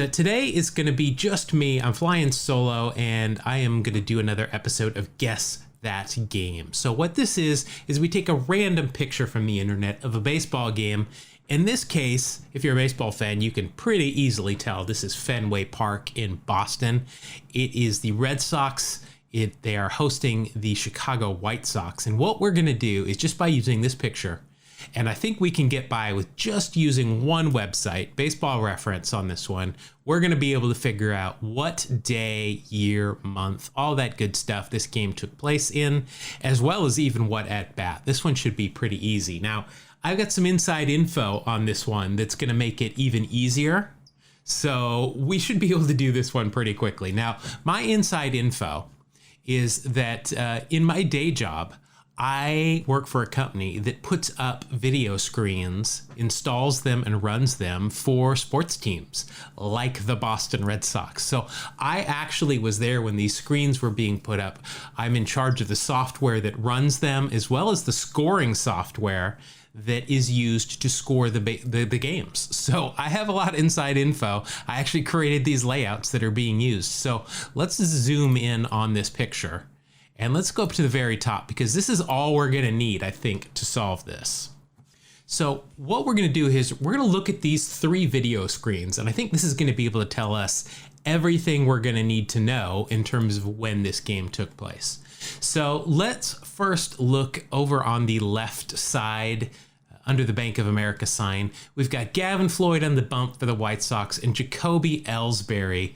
Today is going to be just me. I'm flying solo, and I am going to do another episode of Guess That Game. So what this is we take a random picture from the internet of a baseball game. In this case, if you're a baseball fan, you can pretty easily tell this is Fenway Park in Boston. It is the Red Sox. They are hosting the Chicago White Sox. And what we're going to do is, just by using this picture, and I think we can get by with just using one website, Baseball Reference on this one, we're going to be able to figure out what day, year, month, all that good stuff this game took place in, as well as even what at bat. This one should be pretty easy. Now, I've got some inside info on this one that's going to make it even easier. So we should be able to do this one pretty quickly. Now, my inside info is that in my day job, I work for a company that puts up video screens, installs them, and runs them for sports teams like the Boston Red Sox. So I actually was there when these screens were being put up. I'm in charge of the software that runs them, as well as the scoring software that is used to score the games. So I have a lot of inside info. I actually created these layouts that are being used. So let's zoom in on this picture. And let's go up to the very top, because this is all we're going to need, I think, to solve this. So what we're going to do is we're going to look at these three video screens, and I think this is going to be able to tell us everything we're going to need to know in terms of when this game took place. So let's first look over on the left side under the Bank of America sign. We've got Gavin Floyd on the bump for the White Sox and Jacoby Elsberry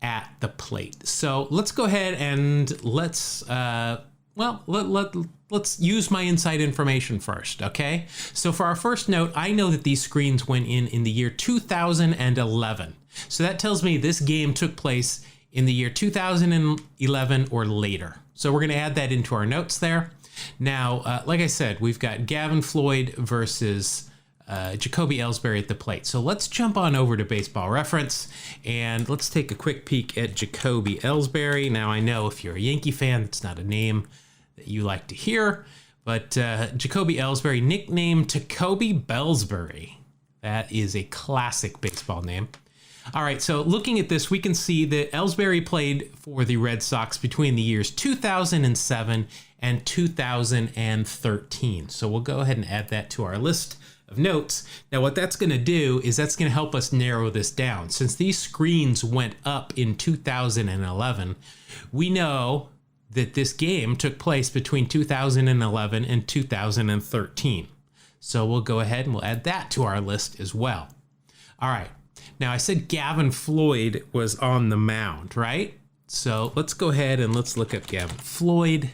at the plate. So let's go ahead and let's use my inside information first, okay? So for our first note, I know that these screens went in the year 2011. So that tells me this game took place in the year 2011 or later. So we're going to add that into our notes there. Now, like I said, we've got Gavin Floyd versus Jacoby Elsberry at the plate. So let's jump on over to Baseball Reference and let's take a quick peek at Jacoby Elsberry. Now, I know if you're a Yankee fan, it's not a name that you like to hear, but Jacoby Elsberry, nicknamed Jacoby Bellsbury. That is a classic baseball name. All right, so looking at this, we can see that Elsberry played for the Red Sox between the years 2007 and 2013. So we'll go ahead and add that to our list of notes. Now, what that's going to do is that's going to help us narrow this down. Since these screens went up in 2011, we know that this game took place between 2011 and 2013. So we'll go ahead and we'll add that to our list as well. All right. Now, I said Gavin Floyd was on the mound, right? So let's go ahead and let's look up Gavin Floyd.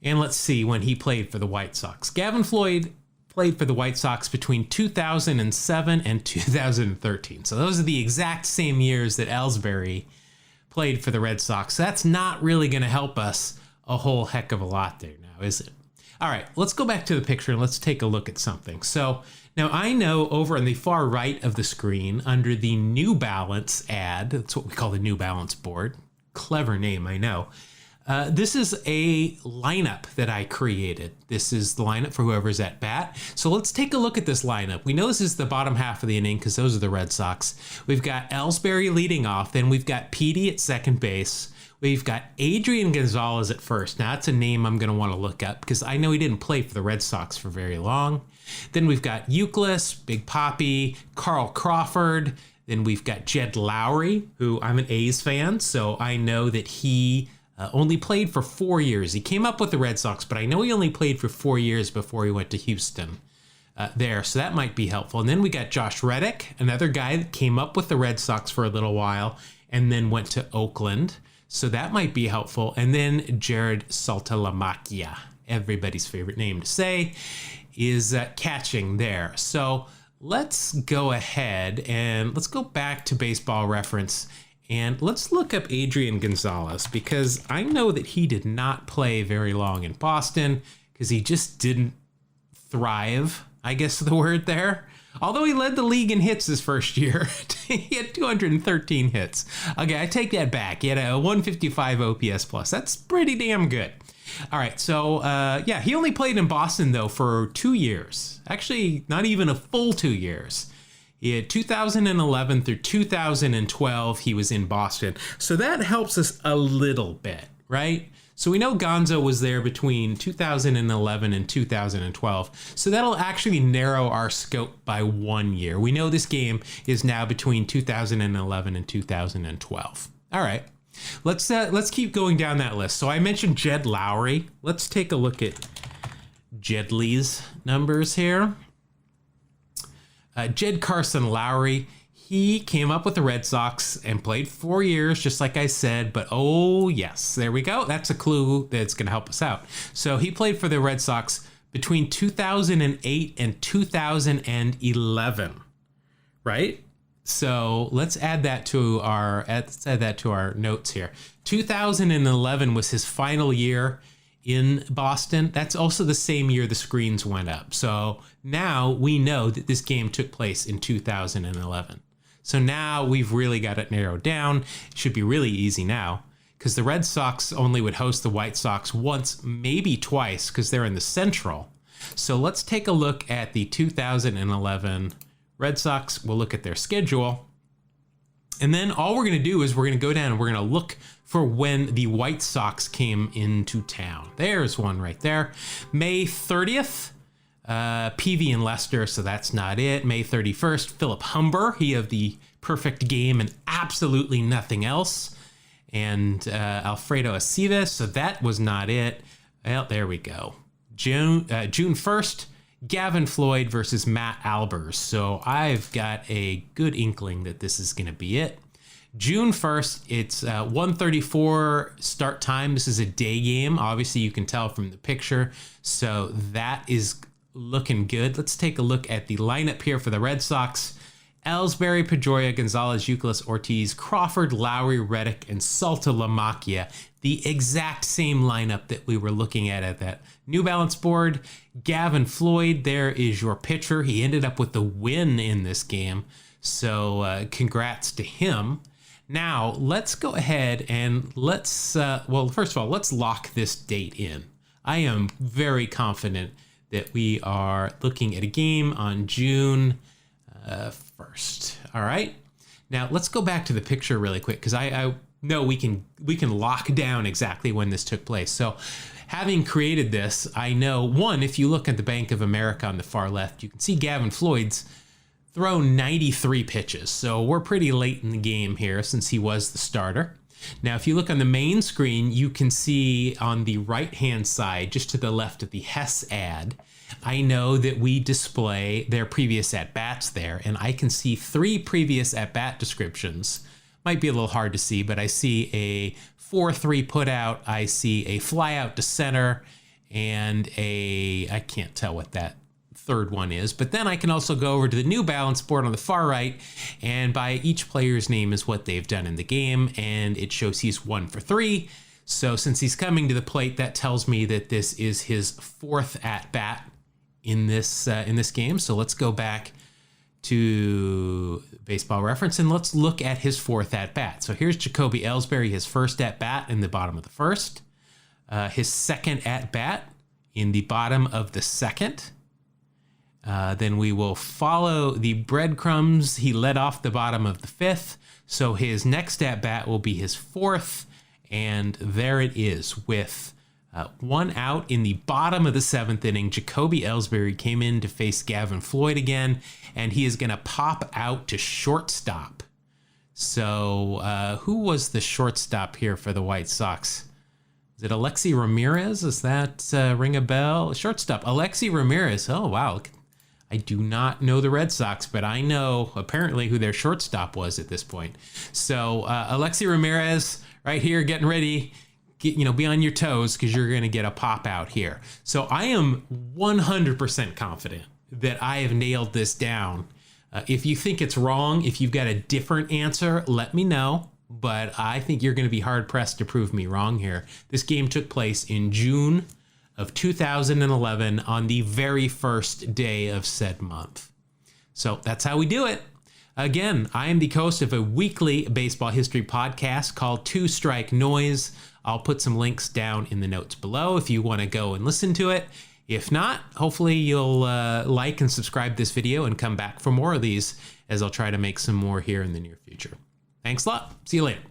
And let's see when he played for the White Sox. Gavin Floyd played for the White Sox between 2007 and 2013. So those are the exact same years that Elsberry played for the Red Sox. So that's not really going to help us a whole heck of a lot there now, is it? All right, let's go back to the picture and let's take a look at something. So now I know over on the far right of the screen under the New Balance ad, that's what we call the New Balance board. Clever name, I know. This is a lineup that I created. This is the lineup for whoever's at bat. So let's take a look at this lineup. We know this is the bottom half of the inning because those are the Red Sox. We've got Elsberry leading off. Then we've got Petey at second base. We've got Adrian Gonzalez at first. Now, that's a name I'm going to want to look up because I know he didn't play for the Red Sox for very long. Then we've got Euclid, Big Papi, Carl Crawford. Then we've got Jed Lowry, who I'm an A's fan, so I know that he only played for 4 years. He came up with the Red Sox, but I know he only played for 4 years before he went to Houston there, so that might be helpful. And then we got Josh Reddick, another guy that came up with the Red Sox for a little while and then went to Oakland, so that might be helpful. And then Jared Saltalamacchia, everybody's favorite name to say, is catching there. So let's go ahead and let's go back to Baseball Reference and let's look up Adrian Gonzalez, because I know that he did not play very long in Boston because he just didn't thrive, I guess the word there. Although he led the league in hits his first year. He had 213 hits. Okay, I take that back. He had a 155 OPS plus. That's pretty damn good. All right, so yeah, he only played in Boston, though, for 2 years. Actually, not even a full 2 years. In 2011 through 2012, he was in Boston. So that helps us a little bit, right? So we know Gonzo was there between 2011 and 2012. So that'll actually narrow our scope by 1 year. We know this game is now between 2011 and 2012. All right, let's keep going down that list. So I mentioned Jed Lowry. Let's take a look at Jedley's numbers here. Jed Carson Lowry, he came up with the Red Sox and played 4 years, just like I said. But oh yes, there we go. That's a clue that's going to help us out. So he played for the Red Sox between 2008 and 2011, right? So let's add that to our notes here. 2011 was his final year in Boston. That's also the same year the screens went up. So now we know that this game took place in 2011. So now we've really got it narrowed down. It should be really easy now because the Red Sox only would host the White Sox once, maybe twice, because they're in the Central. So let's take a look at the 2011 Red Sox. We'll look at their schedule. And then all we're going to do is we're going to go down and we're going to look for when the White Sox came into town. There's one right there. May 30th, PV and Lester, so that's not it. May 31st, Philip Humber, he of the perfect game and absolutely nothing else. And Alfredo Aceves, so that was not it. Well, there we go. June 1st, Gavin Floyd versus Matt Albers. So I've got a good inkling that this is going to be it. June 1st, it's 1:34 start time. This is a day game. Obviously, you can tell from the picture. So that is looking good. Let's take a look at the lineup here for the Red Sox. Elsberry, Pedroia, Gonzalez, Youkilis, Ortiz, Crawford, Lowry, Reddick, and Salta LaMacchia. The exact same lineup that we were looking at that New Balance board. Gavin Floyd, there is your pitcher. He ended up with the win in this game. So congrats to him. Now, let's go ahead and let's, well, first of all, let's lock this date in. I am very confident that we are looking at a game on June 1st. All right. Now, let's go back to the picture really quick because I know we can lock down exactly when this took place. So having created this, I know, one, if you look at the Bank of America on the far left, you can see Gavin Floyd's thrown 93 pitches. So we're pretty late in the game here since he was the starter. Now, if you look on the main screen, you can see on the right-hand side, just to the left of the Hess ad, I know that we display their previous at-bats there, and I can see 3 previous at-bat descriptions. Might be a little hard to see, but I see a 4-3 put out, I see a fly out to center, and I can't tell what that third one is, but then I can also go over to the New Balance board on the far right, and by each player's name is what they've done in the game, and it shows he's 1 for 3. So since he's coming to the plate, that tells me that this is his 4th at bat in this game. So let's go back to Baseball Reference and let's look at his 4th at bat. So here's Jacoby Elsberry, his 1st at bat in the bottom of the 1st, his 2nd at bat in the bottom of the 2nd. Then we will follow the breadcrumbs. He led off the bottom of the 5th. So his next at bat will be his 4th. And there it is with 1 out in the bottom of the 7th inning. Jacoby Elsberry came in to face Gavin Floyd again, and he is going to pop out to shortstop. So who was the shortstop here for the White Sox? Is it Alexi Ramirez? Does that ring a bell? Shortstop, Alexi Ramirez. Oh, wow. I do not know the Red Sox, but I know apparently who their shortstop was at this point. So Alexi Ramirez right here getting ready. Be on your toes because you're going to get a pop out here. So I am 100% confident that I have nailed this down. If you think it's wrong, if you've got a different answer, let me know. But I think you're going to be hard pressed to prove me wrong here. This game took place in June of 2011 on the very first day of said month. So that's how we do it. Again, I am the host of a weekly baseball history podcast called Two Strike Noise. I'll put some links down in the notes below if you want to go and listen to it. If not, hopefully you'll like and subscribe this video and come back for more of these. as I'll try to make some more here in the near future. Thanks a lot. See you later.